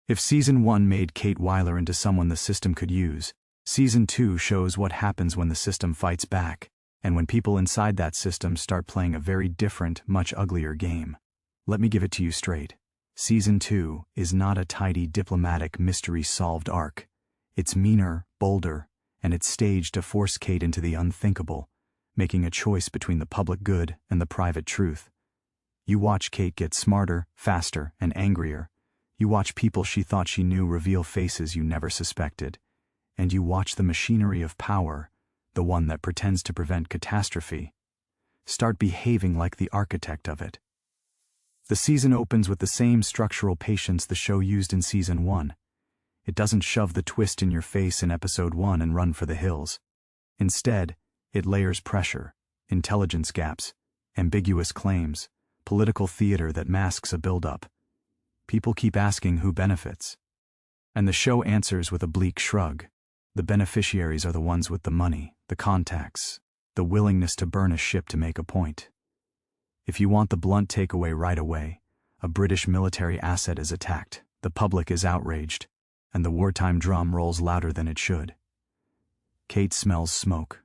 If Season 1 made Kate Weiler into someone the system could use, Season 2 shows what happens when the system fights back, and when people inside that system start playing a very different, much uglier game. Let me give it to you straight. Season 2 is not a tidy diplomatic mystery-solved arc. It's meaner, bolder, and it's staged to force Kate into the unthinkable, making a choice between the public good and the private truth. You watch Kate get smarter, faster, and angrier. You watch people she thought she knew reveal faces you never suspected. And you watch the machinery of power, the one that pretends to prevent catastrophe, start behaving like the architect of it. The season opens with the same structural patience the show used in Season 1. It doesn't shove the twist in your face in Episode 1 and run for the hills. Instead, it layers pressure, intelligence gaps, ambiguous claims, political theater that masks a buildup. People keep asking who benefits. And the show answers with a bleak shrug. The beneficiaries are the ones with the money, the contacts, the willingness to burn a ship to make a point. If you want the blunt takeaway right away, a British military asset is attacked, the public is outraged, and the wartime drum rolls louder than it should. Kate smells smoke.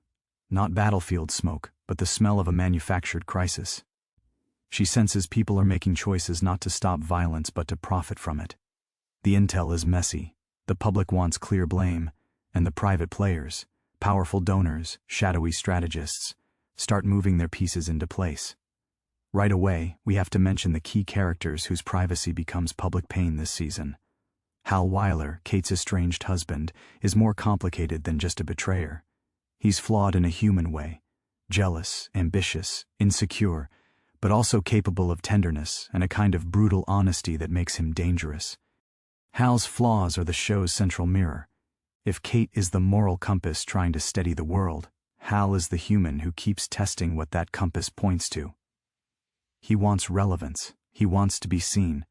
Not battlefield smoke, but the smell of a manufactured crisis. She senses people are making choices not to stop violence but to profit from it. The intel is messy, the public wants clear blame, and the private players, powerful donors, shadowy strategists, start moving their pieces into place. Right away, we have to mention the key characters whose privacy becomes public pain this season. Hal Weiler, Kate's estranged husband, is more complicated than just a betrayer. He's flawed in a human way, jealous, ambitious, insecure, but also capable of tenderness and a kind of brutal honesty that makes him dangerous. Hal's flaws are the show's central mirror. If Kate is the moral compass trying to steady the world, Hal is the human who keeps testing what that compass points to. He wants relevance, he wants to be seen,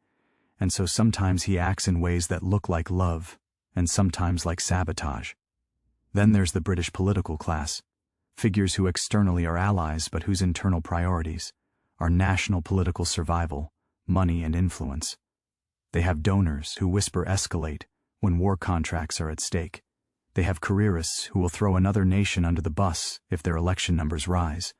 and so sometimes he acts in ways that look like love, and sometimes like sabotage. Then there's the British political class, figures who externally are allies but whose internal priorities are national political survival, money and influence. They have donors who whisper escalate when war contracts are at stake. They have careerists who will throw another nation under the bus if their election numbers rise.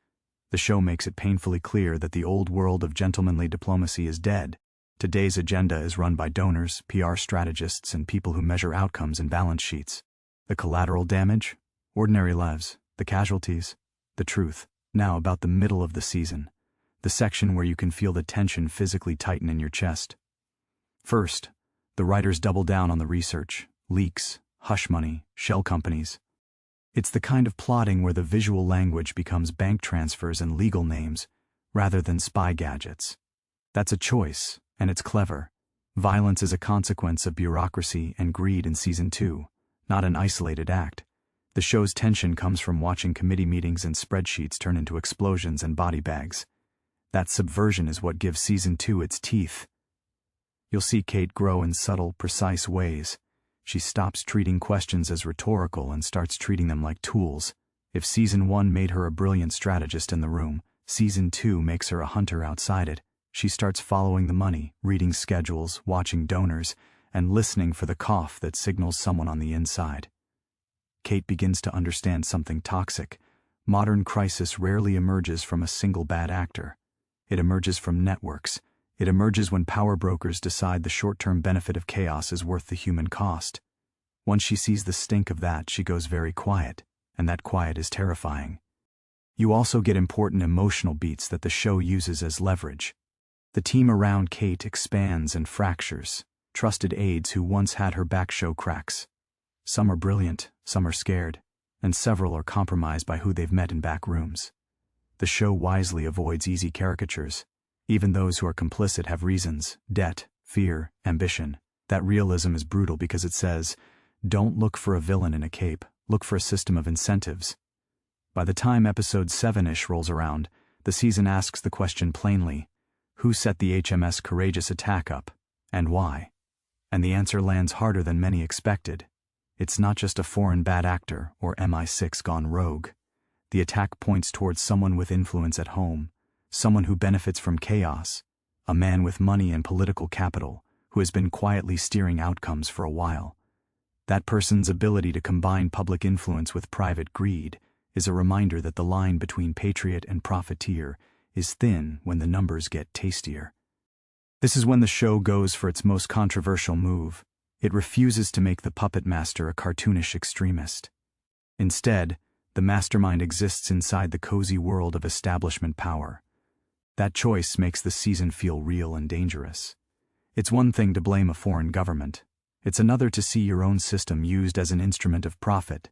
The show makes it painfully clear that the old world of gentlemanly diplomacy is dead. Today's agenda is run by donors, PR strategists, and people who measure outcomes in balance sheets. The collateral damage? Ordinary lives. The casualties? The truth. Now about the middle of the season. The section where you can feel the tension physically tighten in your chest. First, the writers double down on the research, leaks, hush money, shell companies. It's the kind of plotting where the visual language becomes bank transfers and legal names, rather than spy gadgets. That's a choice, and it's clever. Violence is a consequence of bureaucracy and greed in Season 2, not an isolated act. The show's tension comes from watching committee meetings and spreadsheets turn into explosions and body bags. That subversion is what gives Season 2 its teeth. You'll see Kate grow in subtle, precise ways. She stops treating questions as rhetorical and starts treating them like tools. If Season 1 made her a brilliant strategist in the room, Season 2 makes her a hunter outside it. She starts following the money, reading schedules, watching donors, and listening for the cough that signals someone on the inside. Kate begins to understand something toxic. Modern crisis rarely emerges from a single bad actor. It emerges from networks. It emerges when power brokers decide the short-term benefit of chaos is worth the human cost. Once she sees the stink of that, she goes very quiet, and that quiet is terrifying. You also get important emotional beats that the show uses as leverage. The team around Kate expands and fractures. Trusted aides who once had her back show cracks. Some are brilliant, some are scared, and several are compromised by who they've met in back rooms. The show wisely avoids easy caricatures. Even those who are complicit have reasons: debt, fear, ambition. That realism is brutal because it says, don't look for a villain in a cape, look for a system of incentives. By the time episode 7-ish rolls around, the season asks the question plainly: who set the HMS Courageous attack up, and why? And the answer lands harder than many expected. It's not just a foreign bad actor or MI6 gone rogue. The attack points towards someone with influence at home, someone who benefits from chaos, a man with money and political capital, who has been quietly steering outcomes for a while. That person's ability to combine public influence with private greed is a reminder that the line between patriot and profiteer is thin when the numbers get tastier. This is when the show goes for its most controversial move. It refuses to make the puppet master a cartoonish extremist. Instead, the mastermind exists inside the cozy world of establishment power. That choice makes the season feel real and dangerous. It's one thing to blame a foreign government. It's another to see your own system used as an instrument of profit.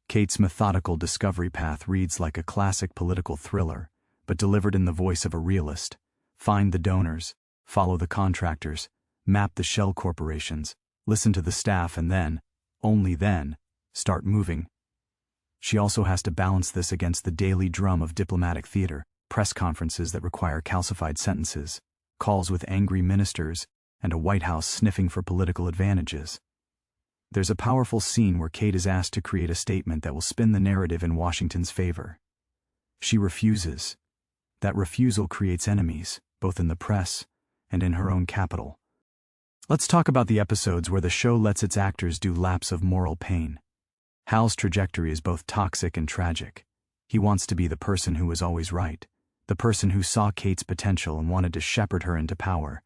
Kate's methodical discovery path reads like a classic political thriller, but delivered in the voice of a realist. Find the donors, follow the contractors, map the shell corporations, listen to the staff, and then, only then, start moving. She also has to balance this against the daily drum of diplomatic theater, press conferences that require calcified sentences, calls with angry ministers, and a White House sniffing for political advantages. There's a powerful scene where Kate is asked to create a statement that will spin the narrative in Washington's favor. She refuses. That refusal creates enemies, both in the press and in her own capital. Let's talk about the episodes where the show lets its actors do laps of moral pain. Hal's trajectory is both toxic and tragic. He wants to be the person who was always right, the person who saw Kate's potential and wanted to shepherd her into power.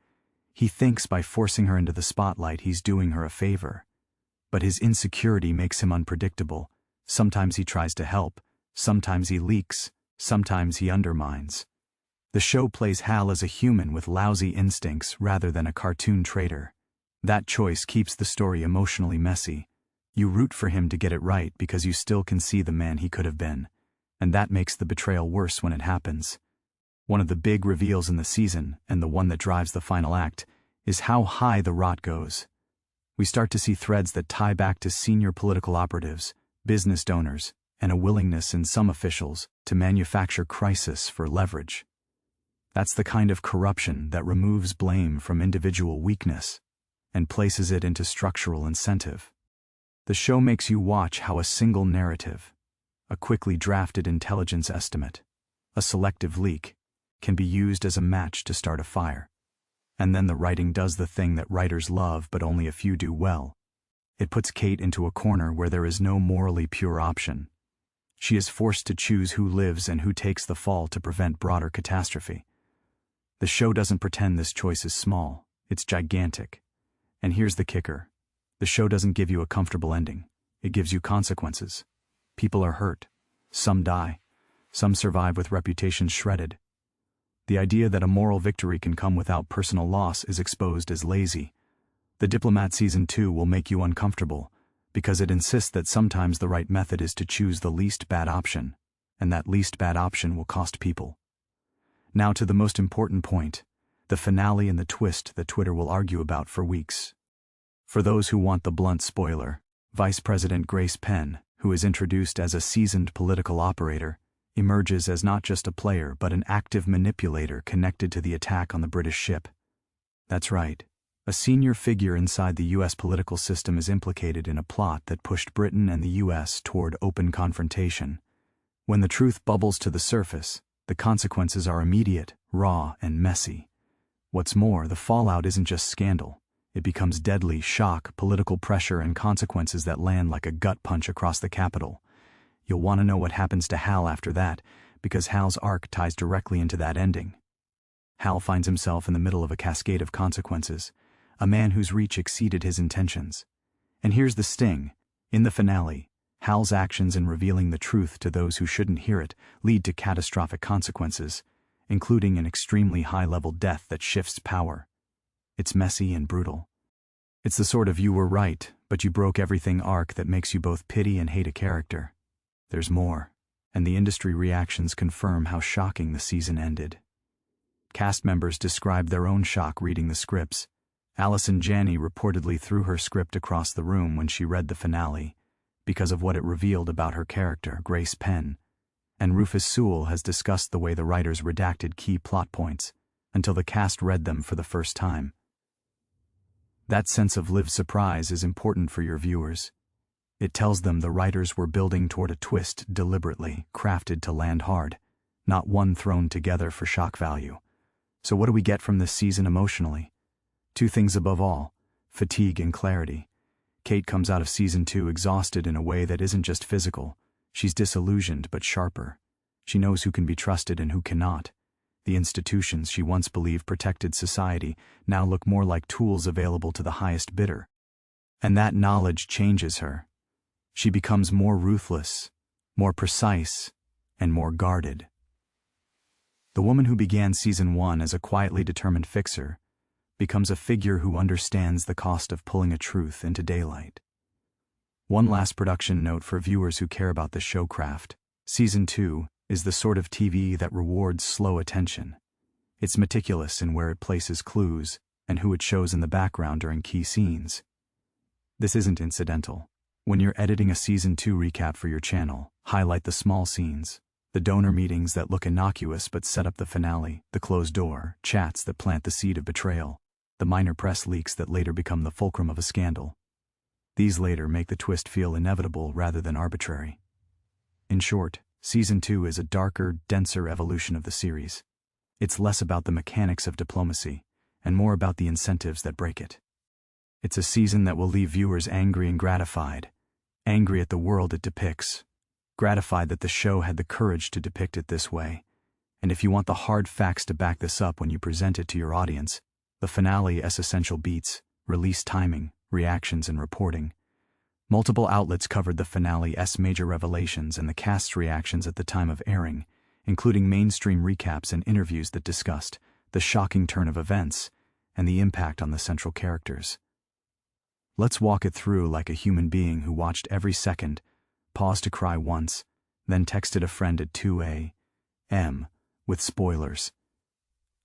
He thinks by forcing her into the spotlight he's doing her a favor. But his insecurity makes him unpredictable. Sometimes he tries to help, sometimes he leaks, sometimes he undermines. The show plays Hal as a human with lousy instincts rather than a cartoon traitor. That choice keeps the story emotionally messy. You root for him to get it right because you still can see the man he could have been. And that makes the betrayal worse when it happens. One of the big reveals in the season, and the one that drives the final act, is how high the rot goes. We start to see threads that tie back to senior political operatives, business donors, and a willingness in some officials to manufacture crisis for leverage. That's the kind of corruption that removes blame from individual weakness and places it into structural incentive. The show makes you watch how a single narrative, a quickly drafted intelligence estimate, a selective leak, can be used as a match to start a fire. And then the writing does the thing that writers love but only a few do well. It puts Kate into a corner where there is no morally pure option. She is forced to choose who lives and who takes the fall to prevent broader catastrophe. The show doesn't pretend this choice is small, it's gigantic. And here's the kicker. The show doesn't give you a comfortable ending. It gives you consequences. People are hurt. Some die. Some survive with reputations shredded. The idea that a moral victory can come without personal loss is exposed as lazy. The Diplomat Season 2 will make you uncomfortable, because it insists that sometimes the right method is to choose the least bad option, and that least bad option will cost people. Now to the most important point, the finale and the twist that Twitter will argue about for weeks. For those who want the blunt spoiler, Vice President Grace Penn, who is introduced as a seasoned political operator, emerges as not just a player but an active manipulator connected to the attack on the British ship. That's right. A senior figure inside the U.S. political system is implicated in a plot that pushed Britain and the U.S. toward open confrontation. When the truth bubbles to the surface, the consequences are immediate, raw, and messy. What's more, the fallout isn't just scandal. It becomes deadly shock, political pressure, and consequences that land like a gut punch across the Capitol. You'll want to know what happens to Hal after that, because Hal's arc ties directly into that ending. Hal finds himself in the middle of a cascade of consequences, a man whose reach exceeded his intentions. And here's the sting. In the finale, Hal's actions in revealing the truth to those who shouldn't hear it lead to catastrophic consequences, including an extremely high-level death that shifts power. It's messy and brutal. It's the sort of you were right, but you broke everything arc that makes you both pity and hate a character. There's more, and the industry reactions confirm how shocking the season ended. Cast members described their own shock reading the scripts. Allison Janney reportedly threw her script across the room when she read the finale, because of what it revealed about her character, Grace Penn. And Rufus Sewell has discussed the way the writers redacted key plot points until the cast read them for the first time. That sense of lived surprise is important for your viewers. It tells them the writers were building toward a twist deliberately, crafted to land hard, not one thrown together for shock value. So what do we get from this season emotionally? Two things above all: fatigue and clarity. Kate comes out of season 2 exhausted in a way that isn't just physical. She's disillusioned but sharper. She knows who can be trusted and who cannot. The institutions she once believed protected society now look more like tools available to the highest bidder. And that knowledge changes her. She becomes more ruthless, more precise, and more guarded. The woman who began season 1 as a quietly determined fixer becomes a figure who understands the cost of pulling a truth into daylight. One last production note for viewers who care about the show craft: season 2 is the sort of TV that rewards slow attention. It's meticulous in where it places clues and who it shows in the background during key scenes. This isn't incidental. When you're editing a season 2 recap for your channel, highlight the small scenes, the donor meetings that look innocuous but set up the finale, the closed door chats that plant the seed of betrayal, the minor press leaks that later become the fulcrum of a scandal. These later make the twist feel inevitable rather than arbitrary. In short, season 2 is a darker, denser evolution of the series. It's less about the mechanics of diplomacy and more about the incentives that break it. It's a season that will leave viewers angry and gratified. Angry at the world it depicts, gratified that the show had the courage to depict it this way. And if you want the hard facts to back this up when you present it to your audience, the finale has essential beats, release timing, reactions, and reporting. Multiple outlets covered the finale's major revelations and the cast's reactions at the time of airing, including mainstream recaps and interviews that discussed the shocking turn of events and the impact on the central characters. Let's walk it through like a human being who watched every second, paused to cry once, then texted a friend at 2 a.m. with spoilers.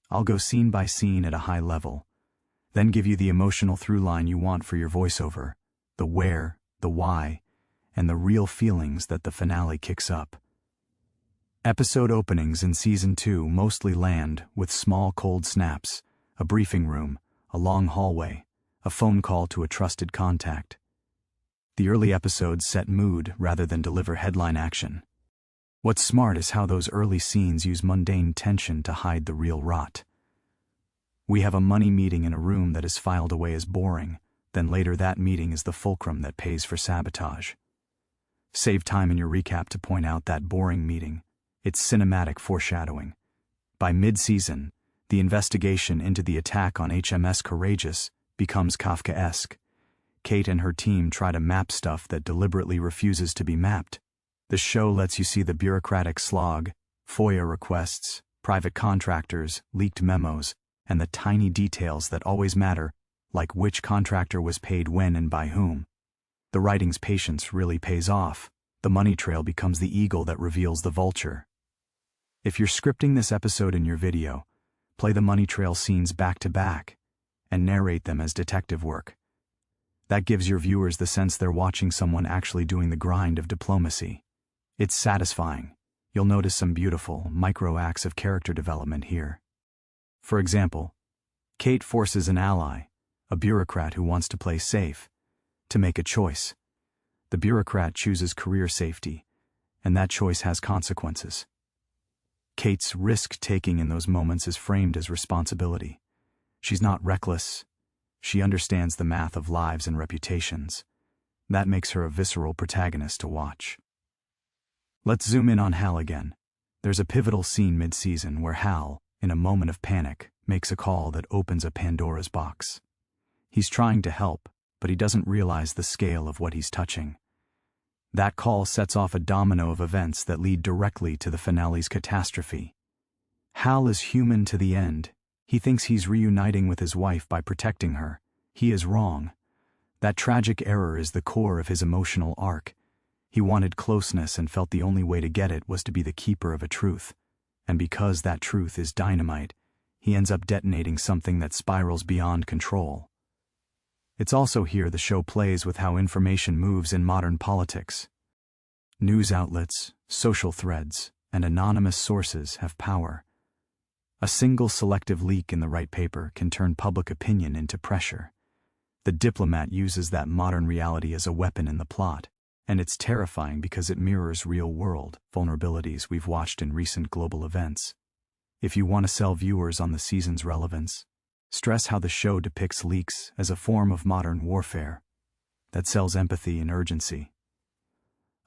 I'll go scene by scene at a high level, then give you the emotional through line you want for your voiceover, the where, the why, and the real feelings that the finale kicks up. Episode openings in season 2 mostly land with small cold snaps, a briefing room, a long hallway, a phone call to a trusted contact. The early episodes set mood rather than deliver headline action. What's smart is how those early scenes use mundane tension to hide the real rot. We have a money meeting in a room that is filed away as boring, then later that meeting is the fulcrum that pays for sabotage. Save time in your recap to point out that boring meeting. It's cinematic foreshadowing. By mid-season, the investigation into the attack on HMS Courageous becomes Kafkaesque. Kate and her team try to map stuff that deliberately refuses to be mapped. The show lets you see the bureaucratic slog, FOIA requests, private contractors, leaked memos, and the tiny details that always matter, like which contractor was paid when and by whom. The writing's patience really pays off. The money trail becomes the eagle that reveals the vulture. If you're scripting this episode in your video, play the money trail scenes back to back and narrate them as detective work. That gives your viewers the sense they're watching someone actually doing the grind of diplomacy. It's satisfying. You'll notice some beautiful, micro acts of character development here. For example, Kate forces an ally, a bureaucrat who wants to play safe, to make a choice. The bureaucrat chooses career safety, and that choice has consequences. Kate's risk-taking in those moments is framed as responsibility. She's not reckless. She understands the math of lives and reputations. That makes her a visceral protagonist to watch. Let's zoom in on Hal again. There's a pivotal scene mid-season where Hal, in a moment of panic, makes a call that opens a Pandora's box. He's trying to help, but he doesn't realize the scale of what he's touching. That call sets off a domino of events that lead directly to the finale's catastrophe. Hal is human to the end. He thinks he's reuniting with his wife by protecting her. He is wrong. That tragic error is the core of his emotional arc. He wanted closeness and felt the only way to get it was to be the keeper of a truth. And because that truth is dynamite, he ends up detonating something that spirals beyond control. It's also here the show plays with how information moves in modern politics. News outlets, social threads, and anonymous sources have power. A single selective leak in the right paper can turn public opinion into pressure. The Diplomat uses that modern reality as a weapon in the plot, and it's terrifying because it mirrors real-world vulnerabilities we've watched in recent global events. If you want to sell viewers on the season's relevance, Stress how the show depicts leaks as a form of modern warfare that sells empathy and urgency.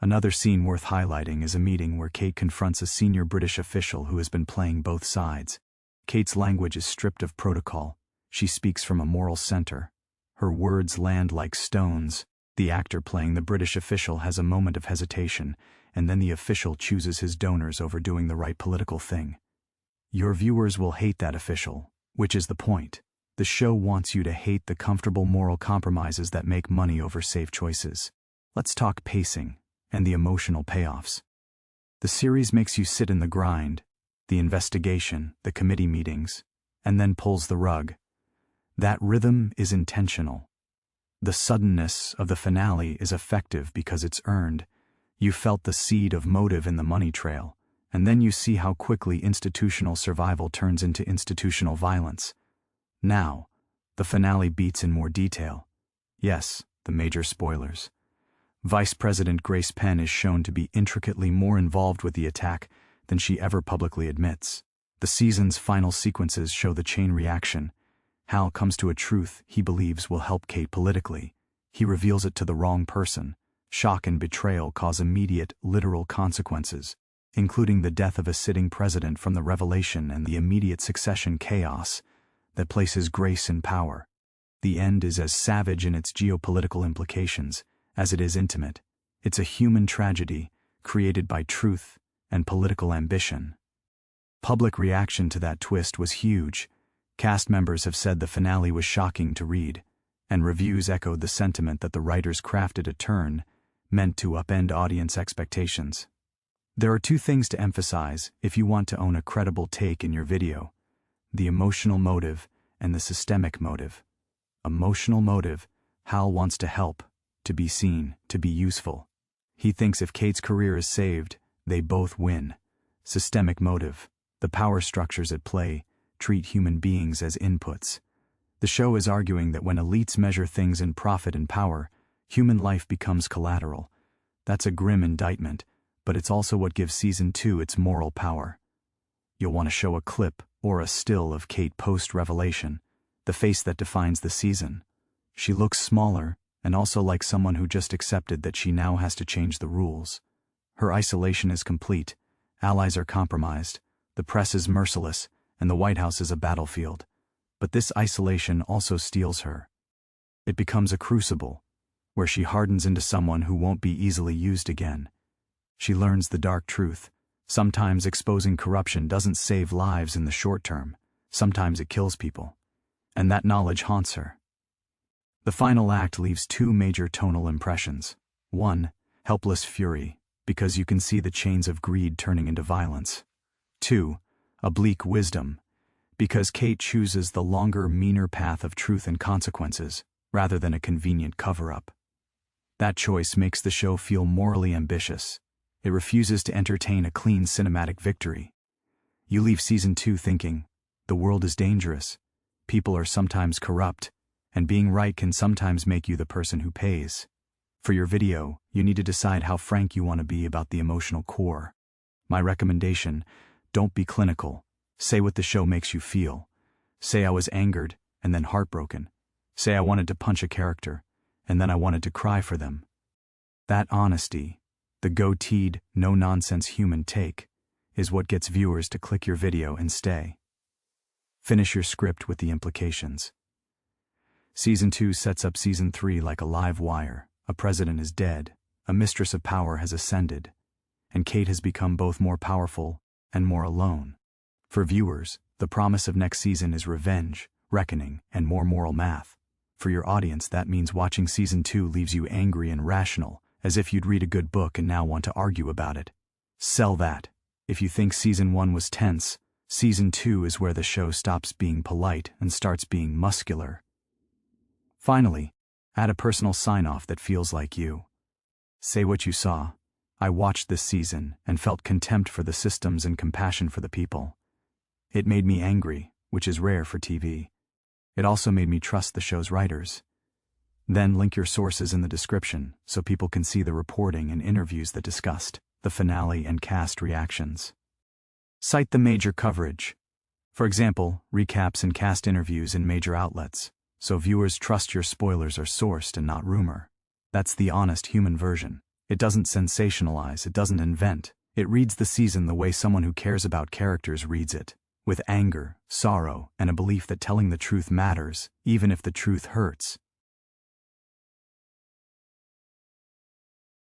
Another scene worth highlighting is a meeting where Kate confronts a senior British official who has been playing both sides. Kate's language is stripped of protocol. She speaks from a moral center. Her words land like stones. The actor playing the British official has a moment of hesitation, and then the official chooses his donors over doing the right political thing. Your viewers will hate that official, which is the point. The show wants you to hate the comfortable moral compromises that make money over safe choices. Let's talk pacing and the emotional payoffs. The series makes you sit in the grind, the investigation, the committee meetings, and then pulls the rug. That rhythm is intentional. The suddenness of the finale is effective because it's earned. You felt the seed of motive in the money trail, and then you see how quickly institutional survival turns into institutional violence. Now, the finale beats in more detail. Yes, the major spoilers. Vice President Grace Penn is shown to be intricately more involved with the attack than she ever publicly admits. The season's final sequences show the chain reaction. Hal comes to a truth he believes will help Kate politically. He reveals it to the wrong person. Shock and betrayal cause immediate, literal consequences, including the death of a sitting president from the revelation and the immediate succession chaos that places Grace in power. The end is as savage in its geopolitical implications as it is intimate. It's a human tragedy created by truth and political ambition. Public reaction to that twist was huge. Cast members have said the finale was shocking to read, and reviews echoed the sentiment that the writers crafted a turn meant to upend audience expectations. There are two things to emphasize if you want to own a credible take in your video: the emotional motive and the systemic motive. Emotional motive: Hal wants to help, to be seen, to be useful. He thinks if Kate's career is saved, they both win. Systemic motive: the power structures at play treat human beings as inputs. The show is arguing that when elites measure things in profit and power, human life becomes collateral. That's a grim indictment, but it's also what gives Season 2 its moral power. You'll want to show a clip or a still of Kate post-revelation, the face that defines the season. She looks smaller and also like someone who just accepted that she now has to change the rules. Her isolation is complete, allies are compromised, the press is merciless, and the White House is a battlefield. But this isolation also steels her. It becomes a crucible, where she hardens into someone who won't be easily used again. She learns the dark truth. Sometimes exposing corruption doesn't save lives in the short term. Sometimes it kills people. And that knowledge haunts her. The final act leaves two major tonal impressions. One, helpless fury, because you can see the chains of greed turning into violence. Two, a bleak wisdom, because Kate chooses the longer, meaner path of truth and consequences, rather than a convenient cover-up. That choice makes the show feel morally ambitious. It refuses to entertain a clean cinematic victory. You leave Season 2 thinking, the world is dangerous, people are sometimes corrupt, and being right can sometimes make you the person who pays. For your video, you need to decide how frank you want to be about the emotional core. My recommendation: don't be clinical. Say what the show makes you feel. Say I was angered and then heartbroken. Say I wanted to punch a character and then I wanted to cry for them. That honesty, the goateed, no-nonsense human take, is what gets viewers to click your video and stay. Finish your script with the implications. Season 2 sets up Season 3 like a live wire. A president is dead, a mistress of power has ascended, and Kate has become both more powerful and more alone. For viewers, the promise of next season is revenge, reckoning, and more moral math. For your audience, that means watching Season 2 leaves you angry and rational, as if you'd read a good book and now want to argue about it. Sell that. If you think Season 1 was tense, Season 2 is where the show stops being polite and starts being muscular. Finally, add a personal sign-off that feels like you. Say what you saw. I watched this season and felt contempt for the systems and compassion for the people. It made me angry, which is rare for TV. It also made me trust the show's writers. Then link your sources in the description so people can see the reporting and interviews that discussed the finale and cast reactions. Cite the major coverage. For example, recaps and cast interviews in major outlets, so viewers trust your spoilers are sourced and not rumor. That's the honest human version. It doesn't sensationalize, it doesn't invent. It reads the season the way someone who cares about characters reads it, with anger, sorrow, and a belief that telling the truth matters, even if the truth hurts.